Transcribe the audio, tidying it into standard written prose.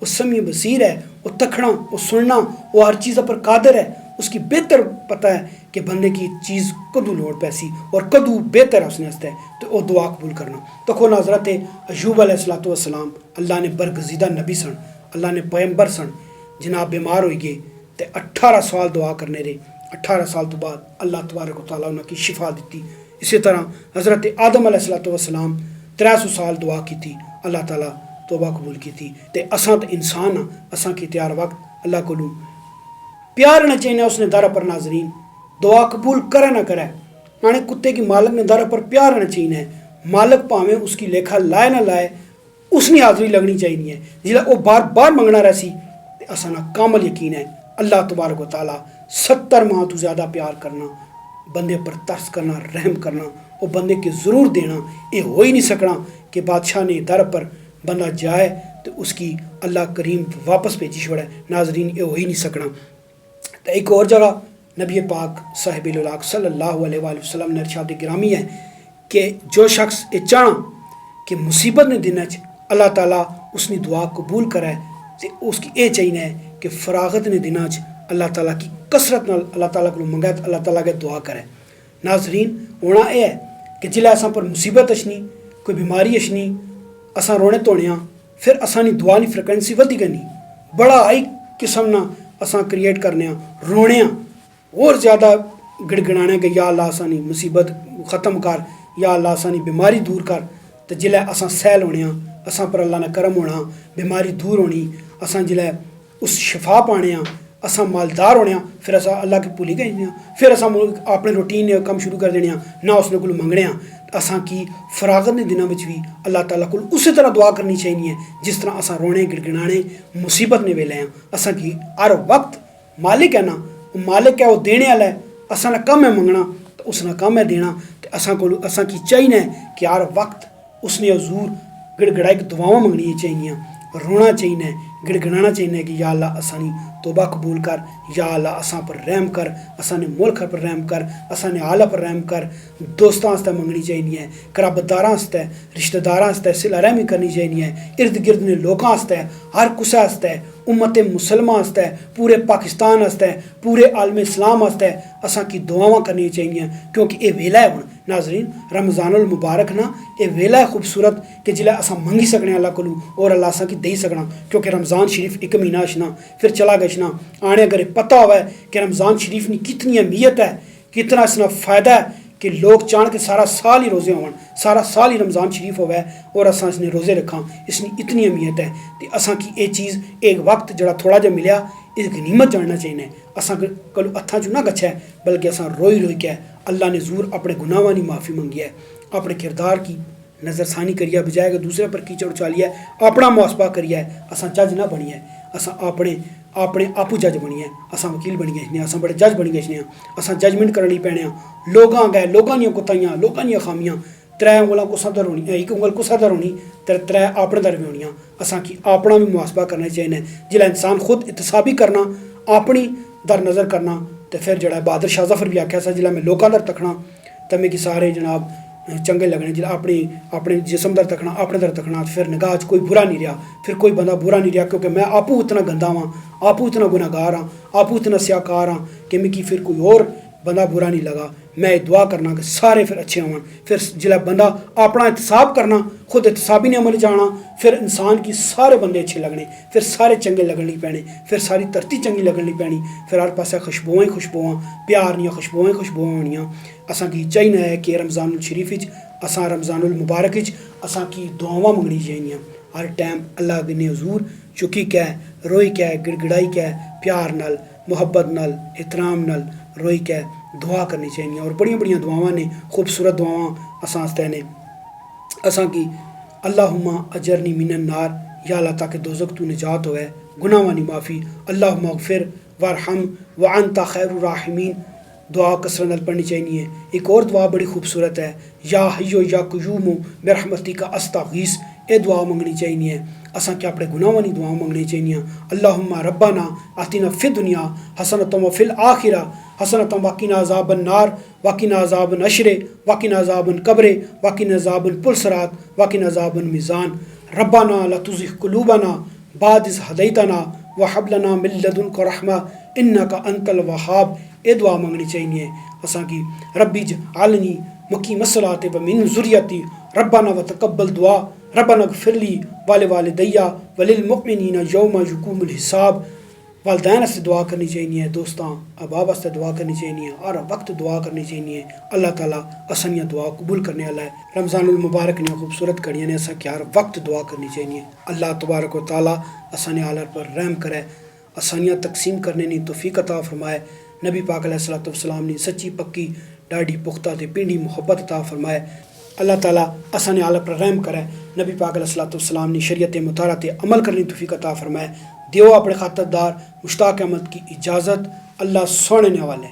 وہ سمیع بصیر ہے، وہ تکھنا، وہ سننا، وہ ہر چیز پر قادر ہے، اس کی بہتر پتہ ہے کہ بندے کی چیز کدو لوڑ پیسی اور کدو بہتر ہے اس نے ہستا ہے تو وہ دعا قبول کرنا۔ تو کون حضرت ایوب علیہ السلام اللہ نے برگزیدہ نبی سن، اللہ نے پیغمبر سن، جناب بیمار ہوئی گئے تو 18 سال دعا کرنے رہے، 18 سال تو بعد اللہ تبارک و تعالیٰ انہوں کی شفا دیتی۔ اسی طرح حضرت آدم علیہ السلام 300 سال دعا کی تھی، اللہ تعالیٰ توبہ قبول کی تھی۔ تے اساں تو انسان ہاں، اساں کی تیار وقت اللہ کو پیار نہ چاہیے اس نے در پر ناظرین دعا قبول کرے نہ کرے، مانے کتے کی مالک نے در پر پیار نہ چاہیے، مالک پاویں اس کی لیکھا لائے نہ لائے اس نے حاضری لگنی چاہیے، جلے وہ بار بار منگنا رہسی تے اساں نہ کامل یقین ہے اللہ تبارک و تعالیٰ 70 ماہ تو زیادہ پیار کرنا، بندے پر ترس کرنا، رحم کرنا، وہ بندے کے ضرور دینا، یہ ہو ہی نہیں سکنا کہ بادشاہ نے در پر بندہ جائے تو اس کی اللہ کریم واپس بھیجی چھوڑے، ناظرین یہ ہو ہی نہیں سکنا۔ تو ایک اور جگہ نبی پاک صاحب الاخلاق صلی اللہ علیہ وآلہ وسلم نے ارشاد گرامی ہے کہ جو شخص یہ چاہنا کہ مصیبت نے دن اللہ تعالیٰ اس نے دعا قبول کرے تو اس کی یہ چاہیے ہے کہ فراغت نے دن اللہ تعالیٰ کی کثرت نال اللہ تعالیٰ کو منگا تو اللہ تعالیٰ کے دعا کرے۔ ناظرین ہونا یہ ہے کہ جلے اساں پر مصیبت اشنی، کوئی بیماری اشنی، اساں رونے توڑے ہاں، پھر اساں نی دعا نی فریکوینسی ودی کرنی، بڑا ہائی قسم نہ اساں کریٹ کرنے ہاں، رونے ہاں، اور زیادہ گڑگڑانے کہ یا اللہ اساں نی مصیبت ختم کر، یا اللہ اساں نی بیماری دور کر۔ تو جلے اساں سہل ہونے ہاں، اساں پر اللہ نے کرم ہونا، بیماری دور ہونی، اساں جلے اس شفا پانے ہاں، اساں مالدار ہونے ہاں، پھر اساں اللہ کے بھولی گئے ہاں، پھر اساں اپنے روٹین نے کم شروع کر دینے ہاں، نہ اس نے کل منگنے ہاں۔ اساں کی فراغت نے دنوں بھی اللہ تعالیٰ کو اسی طرح دعا کرنی چاہیے جس طرح اساں رونے گڑگڑانے مصیبت نے ویلے ہیں۔ اساں کی ہر وقت مالک ہے نا، وہ مالک ہے، وہ دینے والا ہے، اساں نے کم ہے منگنا تو اس نے کم ہے دینا، تو اساں کی چاہیے کہ ہر وقت اس نے حضور گڑگڑائی کی دعاواں منگنی چاہیے، رونا چاہیے، گڑگڑانا چاہیے کہ یا اللہ اساں نی توبہ قبول کر، یا اللہ اساں پر رحم کر، اساں نے ملک پر رحم کر، اساں نے آلہ پر رحم کر، دوستاں ہستے منگنی چاہیے، قرابتداراں ہستے، رشتہ داراں ہستے صلہ رحمی کرنی چاہیے، ارد گرد نے لوکاں ہستے، ہر کسے ہستے، امت مسلمہ ہستے، پورے پاکستان ہستے، پورے عالم اسلام ہستے اساں کی دعاواں کرنی چاہیے، کیونکہ یہ ویلا ہے۔ ناظرین رمضان المبارک نا یہ ویلا ہے خوبصورت کہ جلے اساں منگی سکنے اللہ کو اور اللہ اساں کی دئی سکنا، کیونکہ رمضان شریف ایک مہینہ اشنا پھر چلا گشنا آنے، اگر پتہ ہوا ہے کہ رمضان شریف کی کتنی اہمیت ہے، کتنا اس نے فائدہ ہے کہ لوگ چاہن کہ سارا سال ہی روزے ہون، سارا سال ہی رمضان شریف ہوئے اور اساں اس نے روزے رکھاں، اس نے اتنی اہمیت ہے کہ اساں کی یہ چیز ایک وقت جڑا تھوڑا جا ملیا اس غنیمت جاننا چاہیے، اساں کلو اتھاں چوں نہ گچھے بلکہ اساں روئی روئی کے اللہ نے ضرور اپنے گناہاں کی معافی منگی ہے، اپنے کردار کی نظر ثانی کریے بجائے کہ دوسرے پر کیچڑ اچالیے، اپنا محاسبہ کریے، اساں جج نہ بنیے، اساں اپنے آپو جج بنیے، اساں وکیل بنی گئے ہیں، اساں بڑے جج بنی گئے ہیں، اساں ججمنٹ کرنی پینے ہیں، لوگاں گئے لوگاں دیاں کوتاہیاں لوگاں دیاں خامیاں، 3 انگلاں کسا در ہونی، ایک انگل کسا در ہونی، 3 اپنے در بھی ہونیاں، اساں کی اپنا بھی محاسبہ کرنا چاہیے، جلا انسان خود احتسابی کرنا، اپنی در نظر کرنا، تو پھر جڑا بہادر شاہ ظفر بھی آکھیا سا جلا میں لوکاں در تکنا تو میں کی سارے جناب چنگے لگنے، جلا اپنے جسم در تکنا اپنے در تکنا، پھر نگاہ کوئی برا نہیں رہا، پھر کوئی بندہ برا نہیں رہا، کیونکہ میں آپو اتنا گندا ہاں، آپو اتنا گناہ گار ہاں، آپو اتنا سیاکار ہاں کہ میں کی پھر کوئی اور بندہ برا نہیں لگا۔ میں دعا کرنا کہ سارے پھر اچھے ہوں، پھر جلا بندہ اپنا احتساب کرنا، خود احتسابی نے عمل جانا، پھر انسان کی سارے بندے اچھے لگنے، پھر سارے چنگے لگنے پینے، پھر ساری دھرتی چنگی لگنی پینی، پھر ہر پاسے خوشبوئیں خوشبوئیں پیار نیاں خوشبوئیں خوشبوئیں ہونیاں۔ اساں کی چاہیے ہے کہ رمضان الشریف اساں رمضان المبارک اساں کی دعاواں منگنی چاہیے، ہر ٹائم اللہ نے حضور چکی کہ روئی کہ گڑگڑائی کہ پیار نال محبت نال احترام نال روئی کہ دعا کرنی چاہیے، اور بڑی بڑی دعاواں نے خوبصورت دعاواں اساں واسطے نے اساں کی اللہم اجرنی من النار، یا اللہ تاکہ دوزخ تو نجات ہوئے، گناہاں دی معافی، اللہم اغفر وارحم وانت خیر الراحمین، دعا کثرت نال پڑھنی چاہیے۔ ایک اور دعا بڑی خوبصورت ہے، یا حیو یا قیوم برحمتک استغیث، یہ دعا منگنی چاہیے، اساں کہ اپنے گناہاں دی دعا منگنی چاہیے۔ اللہم ربنا آتنا فی الدنیا حسنۃ وفی الآخرہ حسنۃ وقنا عذاب النار وقنا عذاب النشر وقنا عذاب القبر وقنا عذاب الصراط وقنا عذاب المیزان، ربنا لا تزغ قلوبنا بعد از ہدیتنا وہب لنا من لدنک رحمہ انک انت الوہاب. یہ دعا منگنی چاہیے اساں کی ربی جعلنی مقیم الصلاۃ ومن ذریتی ربنا وتقبل دعا ربنا اغفر لی ولوالدی وللمؤمنین یوم یقوم الحساب. والدین سے دعا کرنی چاہیے، دوستاں احباب سے دعا کرنی چاہیے، اور وقت دعا کرنی چاہیے. اللہ تعالیٰ اسانیاں دعا قبول کرنے والا ہے. رمضان المبارک نے خوبصورت کڑیاں نے اسا کہ ہر وقت دعا کرنی چاہیے. اللہ تبارک و تعالیٰ اسانی حالت پر رحم کرے، آسانیاں تقسیم کرنے کی توفیق عطا فرمائے. نبی پاک علیہ الصلوۃ والسلام نے سچی پکی ڈاڑھی پختہ تے پنڈی محبت عطا فرمائے. اللہ تعالیٰ اسانی حالت پر رحم کرے. نبی پاک علیہ الصلوۃ والسلام نے شریعت مطالعہ تے عمل کرنے کی توفیق عطا فرمائے. دیو اپنے خاطردار مشتاق احمد کی اجازت. اللہ سونے والے.